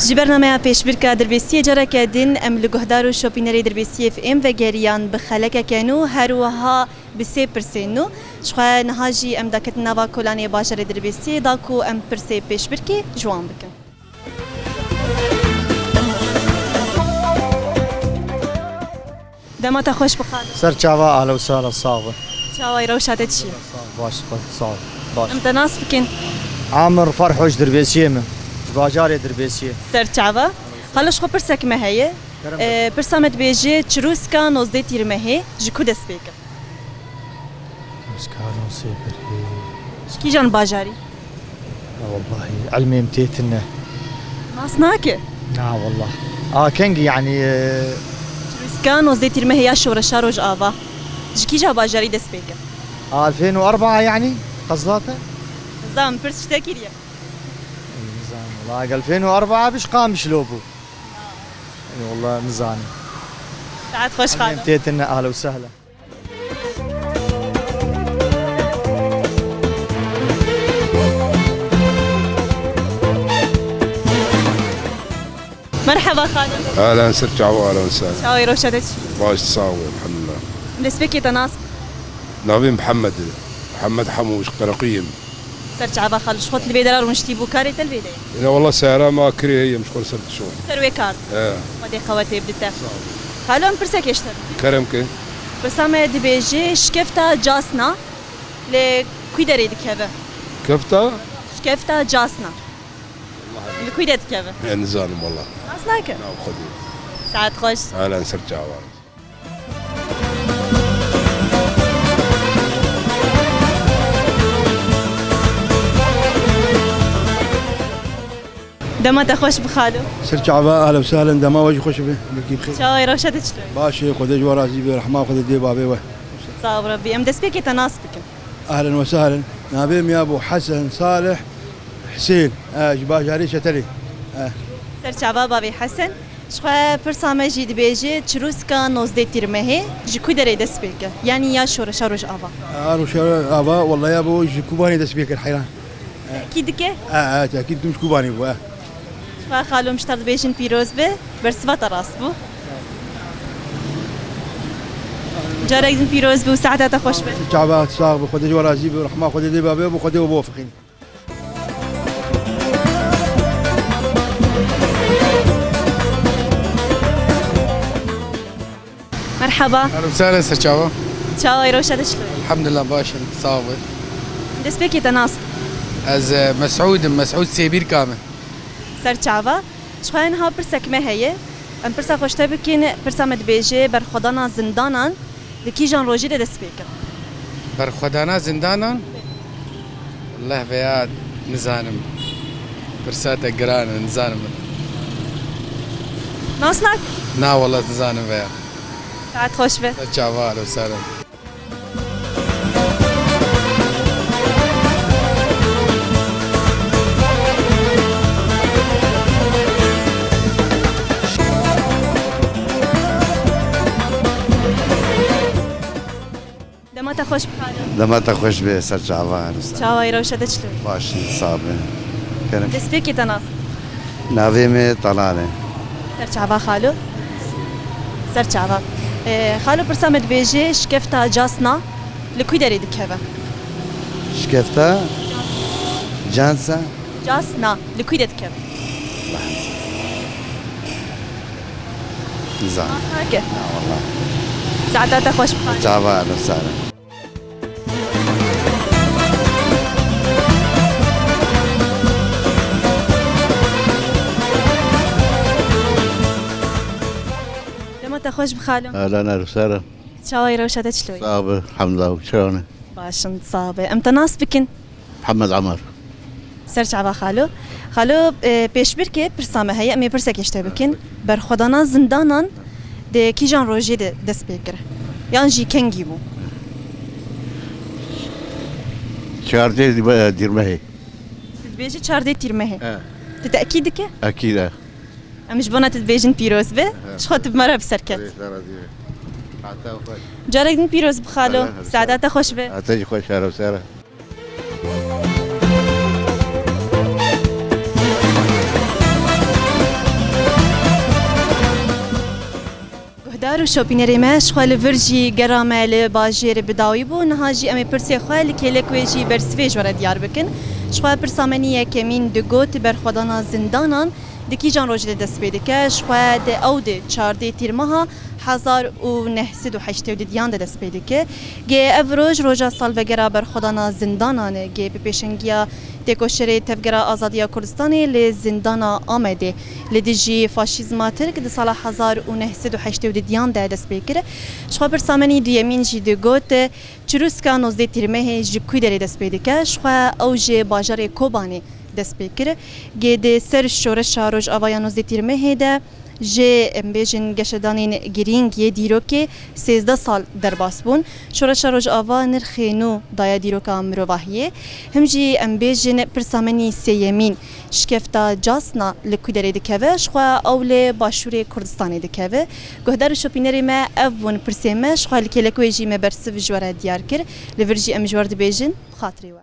جی برنامه پیشبیر که دربیسی جرا کردین ام لگهدار و شوپینری دربیسی اف ام و گریان بخلک کنو هر وها بسه پرسینو شخوا نهاجی ام دکت نوا کلانی باشر دربیسی داکو ام پرسه پیشبیر که جوان بکن. دمت خوش بخاد. سر چاوا اهلا وسهلا صاغه. چاوای روشات چی؟ باش صاغ باش. ام تناس بکن. عامر فرحوش دربیسیه من. باجار دربیسیه. سر چاوا. خلاص خو پرسک مهیه. پرسامت بیجی چروس کان نزدیک تیر مهی جکو دست بیکن. مسكانو سيبري. شکی جان باجاری؟ والله علمي متيتنا. ناس ناکه. والله. كنجي يعني چروس کان نزدیک تیر مهی شور شاروج آوا. جکی جا باجاری دست بیکن. 2004 يعني قصداته؟ زام پرس شتاكيريا. نظام والله 2004 بش قام شلوبو. والله نزاني. ساعات خوش خالة. متيتنا اهلا وسهلا. مرحبا خالد. اهلا سر چاو اهلا وسهلا. شاوي روشتك. باش تساوي الحمد لله. نسبك تناس. نبي محمد حموش قرقيم. سر چاوا خالد شخوت البيدرار ونشتي بوكاري تلبيدي. انا والله سعرها ما كري هي مش كل سرت شو. سروي كارد. ودي خواتي بدتا. خالو برسك يشتر. كرم كي. برسامه دبيجي شكفتا جاسنا لكويدري دكبه. كفتا؟ شكفتا جاسنا. لكويدة دكبه. يعني زانم والله. أصلاك. نعم خدي. ساعات خوش. اهلا سر چاو. دمت خوش بخالو. سر چاوا اهلا وسهلا دما وجه خوش به بخير. شاوي روشتك شلون؟ باشي خذ جوا راسي برحمه خذ دي بابي وه. صاب ربي ام دسبك تناسبك. اهلا وسهلا نابيم يا ابو حسن صالح حسين باجاري شتري. سر چاوا بابي حسن شخوا پرسامه جی دبیجی چروسکا نوزده تیرمهی جکو داره دست بیکه یعنی یا شورش روش آوا روش آوا والله يا ابو كوباني دست بيك الحيران. اكيد که؟ اكيد مش كوباني بو. شخوا خالو مشترد بیجن پیروز به برسوات راس بو جارك دين پیروز بو ساعتها خوش به شعبات صاغ خذ جوا راسي برحمه خذ دي بابي وخذ ابو فخين. مرحبا. اهلا وسهلا سر چاوا. چاوي روشتك شلون؟ الحمد لله باش صاوي. دست بیکی تناسب. از مسعود سيبير كامل. سر چاوا شخوا اینها پرسک مهیه ام پرسا خوشته بکین پرسا مدبیجه بر خدانا زندانان لکی جان روژی ده دست بیکن. بر خدانا زندانا والله بياد نزانم برساتا قرانا نزانم. ناسناک؟ نا والله نزانم بياد. ساعت خوش به. سر چاوا اهلا وسهلا. دمت خوش بخالو. دمت خوش به سر چاوا. چاوي روشتك شلون؟ باش صابه. كرم. دست بیکی تناسب. ناوي مي طلاله. سر چاوا خالو. سر چاوا. خالو پرسا مدبیجه شکفتا جاسنا لکوی داری دکهوه. شكفتا جانسا جاسنا لکوی دکهوه. نزان. هاكه. والله. ساعتها خوش بخالو. چاوا اهلا وسهلا. دمت خوش بخالو. اهلا وسهلا. چاوي روشتك شلون؟ صابه الحمد لله وشلونه؟ باشن صابه ام تناس بكن. محمد عمر. سر چاوا خالو. خالو پیش بیر که پرسامه هی امی پرسک اشته بکن بر خدانا زندانان ده کی جان روژی ده دست بکره یان جی کنگی بو. شارتي ديرمهي. تدبیجی چارده تیرمه. تتأكيد که؟ اكيد. امش بنا تدبیجن پیروز به شخوت بمره بسرکت. جارك دين بيروز بخالو سعادات خوش به. عتاج خوش اهلا وسهلا. گهدار و شوپینری ما شخال ورجی گرامل باجر بداوی بو نهاجی امی پرسی خال کلک ویجی برسوی جوره دیار بکن شخال پرسامنی کمین دگوت برخودانا زندانان دکی جان روز دست پیدا که شخال او ده 14 تیرماها 1980 دیان دست پیدا که گه افروج روزا سال وگرا برخودانا زندانان گه بپیشنگیا تکوشری تفگرا آزادیا کردستانی ل زندانا آمده لدیجی فاشیزما ترک ده سال 1980 دیان دست پیدا شخال پرسامنی دیمین جی دگوت چروسکا 19 تیرمه جکوی داره دست پیدا که شخال اوج باجر کوبانی دست پیکر گید سر شورش روز آوایان از دیرمه هده جه بیشن گشتانین گرینگ یه دیرو که 13 سال در باس بون شورش روز آوا نرخینو دایا دیرو که مروحیه همچی بیشن پرسامنی سیمین شکفتا جاسنا لکودری دکوه شخوا اول باشور کردستانی دکوه گهدار شوپینری ما افون پرسیمه شخوا لکلکویجی ما برسف جواره دیار کر لورجی جوار بیشن خاطری و